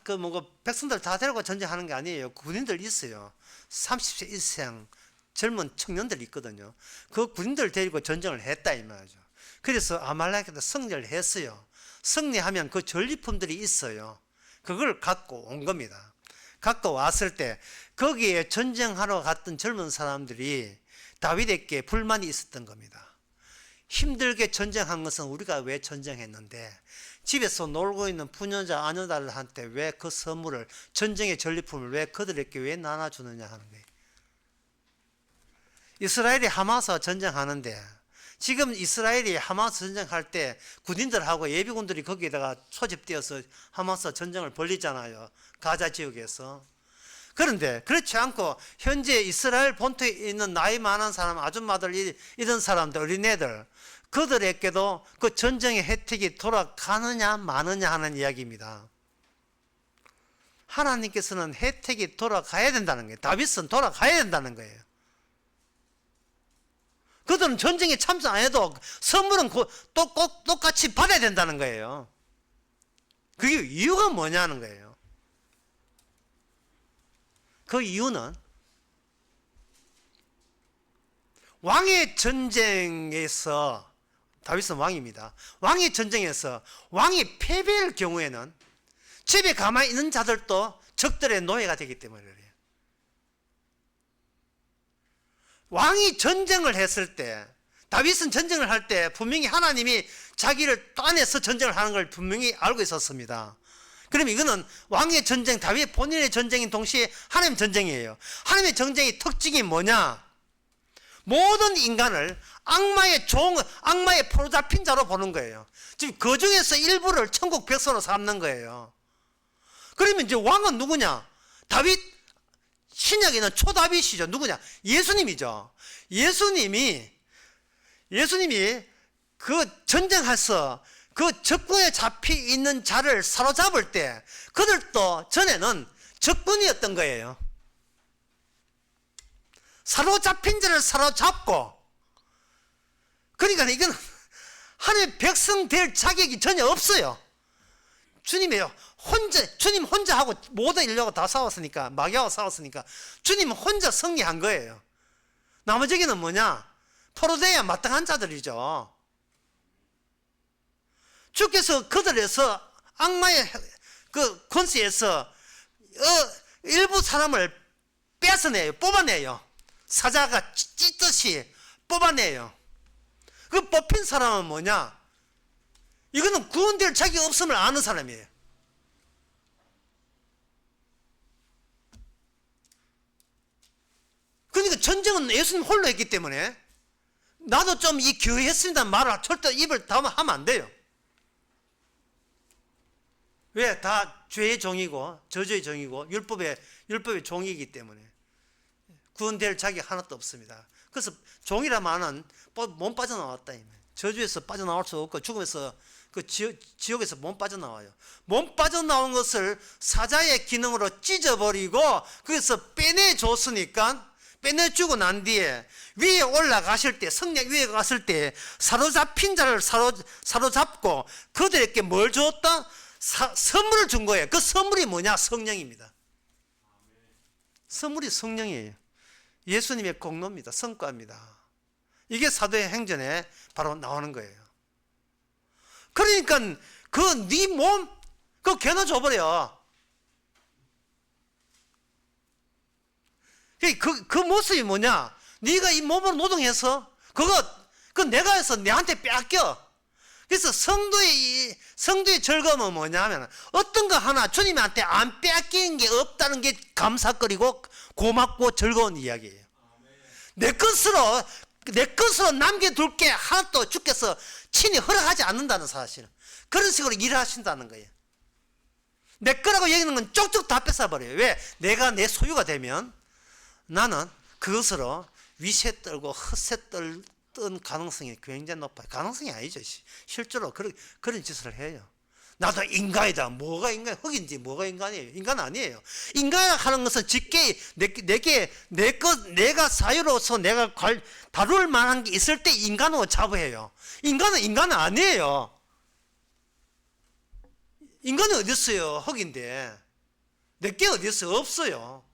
백성들 다 데리고 전쟁하는 게 아니에요. 군인들 있어요. 30세 이상 젊은 청년들이 있거든요. 그 군인들 데리고 전쟁을 했다 이 말이죠. 그래서 아말렉에도 승리를 했어요. 승리하면 그 전리품들이 있어요. 그걸 갖고 온 겁니다. 갖고 왔을 때 거기에 전쟁하러 갔던 젊은 사람들이 다윗에게 불만이 있었던 겁니다. 힘들게 전쟁한 것은 우리가 왜 전쟁했는데 집에서 놀고 있는 부녀자 아녀들한테 왜 그 선물을, 전쟁의 전리품을 왜 그들에게 왜 나눠주느냐 하는 거예요. 이스라엘이 하마스와 전쟁하는데 지금 이스라엘이 하마스 전쟁할 때 군인들하고 예비군들이 거기에다가 소집되어서 하마스 전쟁을 벌리잖아요. 가자 지역에서. 그런데 그렇지 않고 현재 이스라엘 본토에 있는 나이 많은 사람, 아줌마들, 이런 사람들, 어린애들, 그들에게도 그 전쟁의 혜택이 돌아가느냐 마느냐 하는 이야기입니다. 하나님께서는 혜택이 돌아가야 된다는 거예요. 다윗은 돌아가야 된다는 거예요. 그들은 전쟁에 참석 안 해도 선물은 똑같이 받아야 된다는 거예요. 그게 이유가 뭐냐는 거예요. 그 이유는 왕의 전쟁에서, 다윗은 왕입니다. 왕의 전쟁에서 왕이 패배할 경우에는 집에 가만히 있는 자들도 적들의 노예가 되기 때문에 그래요. 왕이 전쟁을 했을 때, 다윗은 전쟁을 할 때 분명히 하나님이 자기를 안에서 전쟁을 하는 걸 분명히 알고 있었습니다. 그럼 이거는 왕의 전쟁, 다윗 본인의 전쟁인 동시에 하나님의 전쟁이에요. 하나님의 전쟁의 특징이 뭐냐? 모든 인간을 악마의 포로잡힌 자로 보는 거예요. 지금 그 중에서 일부를 천국 백성으로 삼는 거예요. 그러면 이제 왕은 누구냐? 다윗, 신약에는 초다윗이죠. 누구냐? 예수님이죠. 예수님이 예수님이 그 전쟁해서 그 적군에 잡혀 있는 자를 사로잡을 때 그들도 전에는 적군이었던 거예요. 사로잡힌 자를 사로잡고, 그러니까 이건 하나님의 백성 될 자격이 전혀 없어요. 주님이요. 주님 혼자 하고 모든 인류하고 다 싸웠으니까, 마귀하고 싸웠으니까 주님은 혼자 승리한 거예요. 나머지는 뭐냐? 포로되어야 마땅한 자들이죠. 주께서 그들에서 악마의 그 권세에서 일부 사람을 뺏어내요. 뽑아내요. 사자가 찢듯이 뽑아내요. 그 뽑힌 사람은 뭐냐? 이거는 구원될 자격이 없음을 아는 사람이에요. 그러니까 전쟁은 예수님 홀로 했기 때문에 나도 좀 이 교회 했습니다는 말을 절대 입을 하면 안 돼요. 왜? 다 죄의 종이고 저주의 종이고 율법의 종이기 때문에 구원될 자격 하나도 없습니다. 그래서 종이라 말은 못 빠져나왔다. 저주에서 빠져나올 수 없고 죽음에서 그 지옥에서 못 빠져나와요. 못 빠져나온 것을 사자의 기능으로 찢어버리고 그래서 빼내줬으니까, 빼내주고 난 뒤에 위에 올라가실 때, 성령 위에 갔을 때 사로잡힌 자를 사로잡고 그들에게 뭘 줬다? 선물을 준 거예요. 그 선물이 뭐냐? 성령입니다. 선물이 성령이에요. 예수님의 공로입니다. 성과입니다. 이게 사도의 행전에 바로 나오는 거예요. 그러니까 그 네 몸 그거 개나 줘버려. 그 모습이 뭐냐? 네가 이 몸으로 노동해서 그거 내가 해서 내한테 뺏겨. 그래서 성도의 즐거움은 뭐냐면 어떤 거 하나 주님한테 안 뺏긴 게 없다는 게 감사거리고 고맙고 즐거운 이야기예요. 내 것으로 남겨둘 게 하나도 주께서 친히 허락하지 않는다는 사실. 그런 식으로 일을 하신다는 거예요. 내 거라고 여기는 건 쪽쪽 다 뺏어버려요. 왜? 내가 내 소유가 되면 나는 그것으로 위세 떨고 헛세 떤 가능성이 굉장히 높아요. 가능성이 아니죠. 실제로 그런 짓을 해요. 나도 인간이다. 뭐가 인간? 흙인지 뭐가 인간이에요? 인간 아니에요. 인간이라 하는 것은 직계 내가 사유로서 내가 다룰 만한 게 있을 때 인간으로 자부해요. 인간은 인간 아니에요. 인간은 어디 있어요? 흙인데. 내게 어디 있어요? 없어요.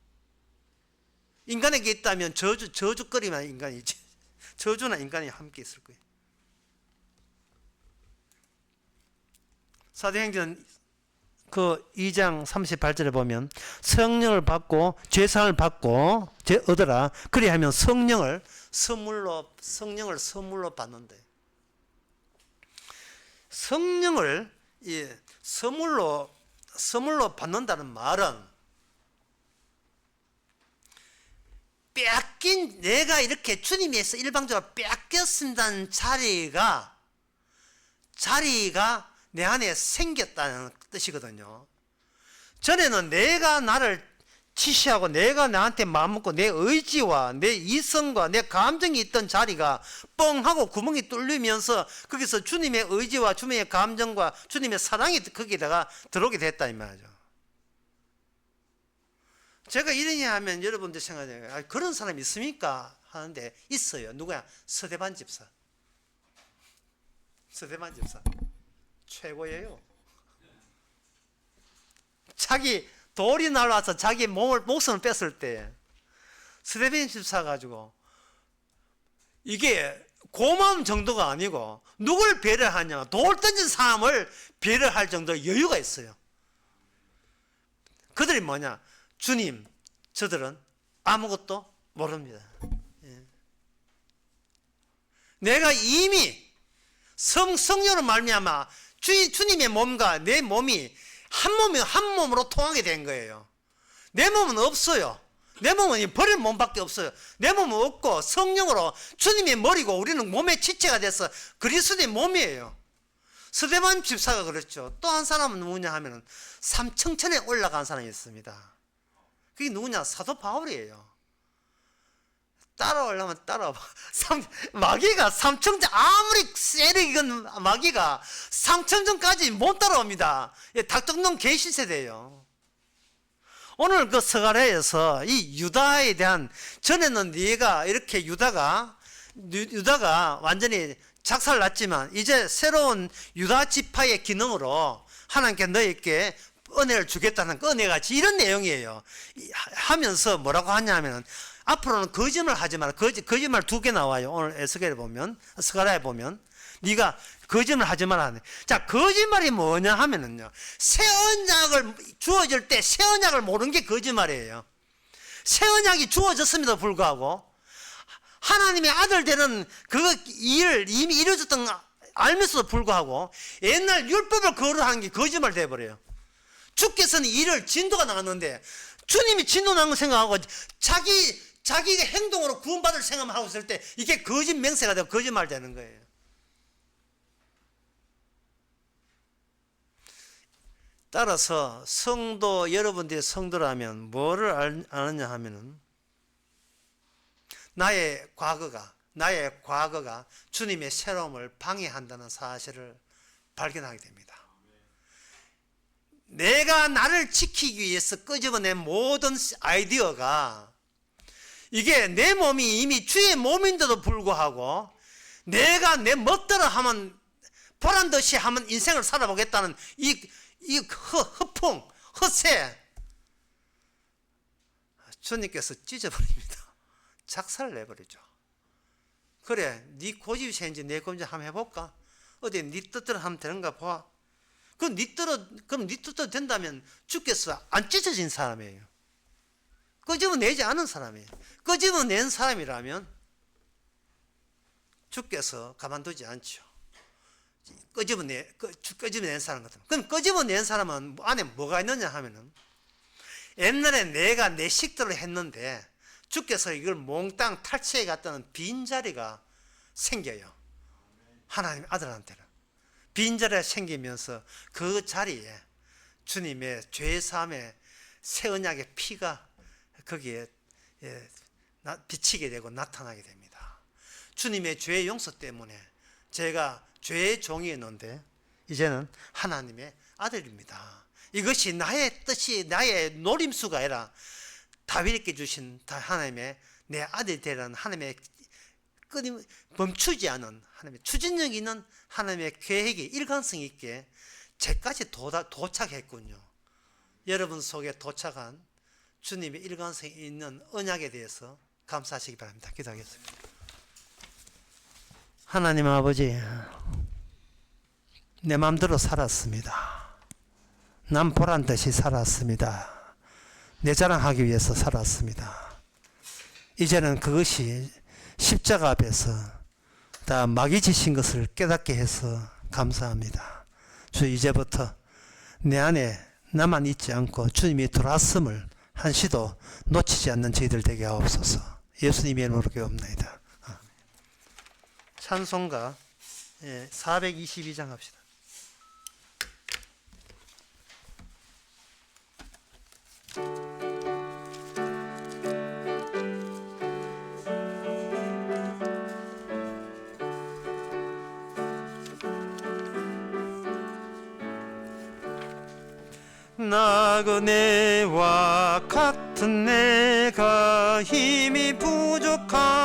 인간에게 있다면 저주거리만 인간이지. 저주나 인간이 함께 있을 거예요. 사도행전 그 2장 38절에 보면 성령을 받고 죄사함을 받고 얻으라. 그리하면 성령을 선물로 받는데, 성령을 선물로 받는다는 말은 뺏긴, 내가 이렇게 주님에서 일방적으로 뺏겼습니다는 자리가 내 안에 생겼다는 뜻이거든요. 전에는 내가 나를 지시하고 내가 나한테 마음먹고 내 의지와 내 이성과 내 감정이 있던 자리가 뻥하고 구멍이 뚫리면서 거기서 주님의 의지와 주님의 감정과 주님의 사랑이 거기다가 들어오게 됐다 이 말이죠. 제가 이러냐 하면 여러분들 생각해요. 그런 사람이 있습니까? 하는데 있어요. 누구야? 서대반 집사. 서대반 집사 최고예요. 자기 돌이 날아와서 자기 목숨을 뺐을 때 서대반 집사 가지고 이게 고마움 정도가 아니고 누굴 배려하냐, 돌 던진 사람을 배려할 정도의 여유가 있어요. 그들이 뭐냐? 주님, 저들은 아무것도 모릅니다. 내가 이미 성령으로 말미암아 주님의 몸과 내 몸이 한 몸으로 통하게 된 거예요. 내 몸은 없어요. 내 몸은 버릴 몸밖에 없어요. 내 몸은 없고 성령으로 주님의 머리고 우리는 몸의 지체가 돼서 그리스도의 몸이에요. 스데반 집사가 그랬죠. 또 한 사람은 누구냐 하면 삼청천에 올라간 사람이 있습니다. 그게 누구냐? 사도 바울이에요. 따라오려면 따라와봐. 마귀가 삼청전, 아무리 세력이건 마귀가 삼청전까지 못 따라옵니다. 닭정동 개신세대예요. 오늘 그 스가랴에서 이 유다에 대한, 전에는 네가 이렇게 유다가 완전히 작살났지만 이제 새로운 유다 지파의 기능으로 하나님께 너에게 은혜를 주겠다는 그 은혜같이, 이런 내용이에요. 하면서 뭐라고 하냐면, 앞으로는 거짓말 하지 마라. 거짓말 2개 나와요. 오늘 에스겔에 보면, 스가랴에 보면 네가 거짓말 하지 마라. 자, 거짓말이 뭐냐 하면은요, 새 언약을 주어질 때 새 언약을 모르는 게 거짓말이에요. 새 언약이 주어졌음에도 불구하고 하나님의 아들 되는 그 일을 이미 이루어졌던 알면서도 불구하고 옛날 율법을 거부하는 게 거짓말 돼버려요. 주께서는 일을 진도가 나갔는데 주님이 진도 나간 거 생각하고 자기가 행동으로 구원받을 생각만 하고 있을 때 이게 거짓 맹세가 되고 거짓말 되는 거예요. 따라서 성도, 여러분들이 성도라면 뭐를 아느냐 하면은, 나의 과거가 주님의 새로움을 방해한다는 사실을 발견하게 됩니다. 내가 나를 지키기 위해서 끄집어낸 모든 아이디어가, 이게 내 몸이 이미 주의 몸인데도 불구하고 내가 내 멋대로 하면, 보란듯이 하면 인생을 살아보겠다는 이 허풍, 허세, 주님께서 찢어버립니다. 작살을 내버리죠. 그래, 네 고집이 세인지 내 고집인지 한번 해볼까? 어디 네 뜻대로 하면 되는가 봐. 그럼 네 뜻대로 된다면 주께서 안 찢어진 사람이에요. 끄집어내지 않은 사람이에요. 끄집어낸 사람이라면 주께서 가만두지 않죠. 끄집어낸 사람 같으면. 그럼 끄집어낸 사람은 안에 뭐가 있느냐 하면은, 옛날에 내가 내 식대로 했는데 주께서 이걸 몽땅 탈취해 갔다는 빈자리가 생겨요. 하나님 아들한테는 빈자리가 생기면서 그 자리에 주님의 죄사함의 새 언약의 피가 거기에 비치게 되고 나타나게 됩니다. 주님의 죄 용서 때문에 제가 죄의 종이었는데 이제는 하나님의 아들입니다. 이것이 나의 뜻이, 나의 노림수가 아니라 다윗에게 주신 하나님의 내 아들이 되라는 하나님의 멈추지 않은 하나님의 추진력 있는 하나님의 계획이 일관성 있게 제까지 도착했군요. 여러분 속에 도착한 주님의 일관성 있는 언약에 대해서 감사하시기 바랍니다. 기도하겠습니다. 하나님 아버지, 내 마음대로 살았습니다. 남 보란 듯이 살았습니다. 내 자랑하기 위해서 살았습니다. 이제는 그것이 십자가 앞에서 다 마귀 지신 것을 깨닫게 해서 감사합니다. 주, 이제부터 내 안에 나만 있지 않고 주님이 들어왔음을 한시도 놓치지 않는 저희들 되게 하옵소서. 예수님의 이름으로 기도합니다. 찬송가 422장 합시다. 나그네와 같은 내가 힘이 부족하오니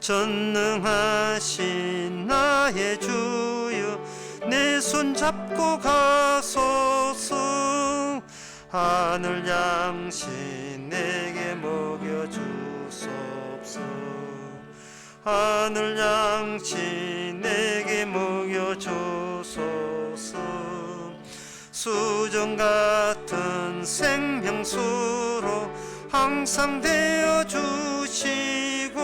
전능하신 나의 주여 내 손 잡고 가소서. 하늘 양식 내게 먹여주소서. 하늘 양식 내게 먹여주소서. 수정 같은 생명수로 항상 되어 주시고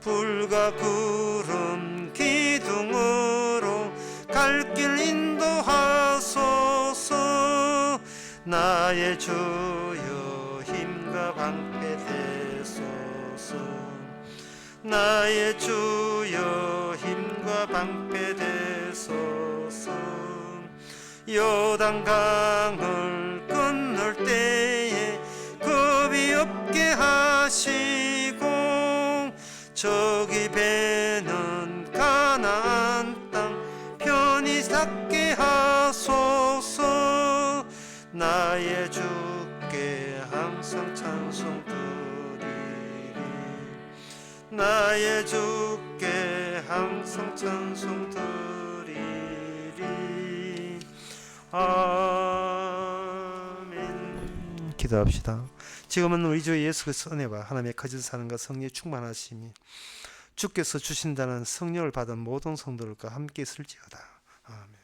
불과 구름 기둥으로 갈 길 인도하소서. 나의 주여 힘과 방패 되소서. 나의 주여 힘과 방패 되소서. 요단강을 건널 때에 겁이 없게 저기 배는 가나안 땅 편히 닿게 하소서. 나의 주께 항상 찬송 드리리. 나의 주께 항상 찬송 드리리. 아멘. 기도합시다. 지금은 우리 주 예수 그리스도의 은혜와 하나님의 거짓 사랑과 성령의 충만하심이 주께서 주신다는 성령을 받은 모든 성도들과 함께 있을지어다. 아멘.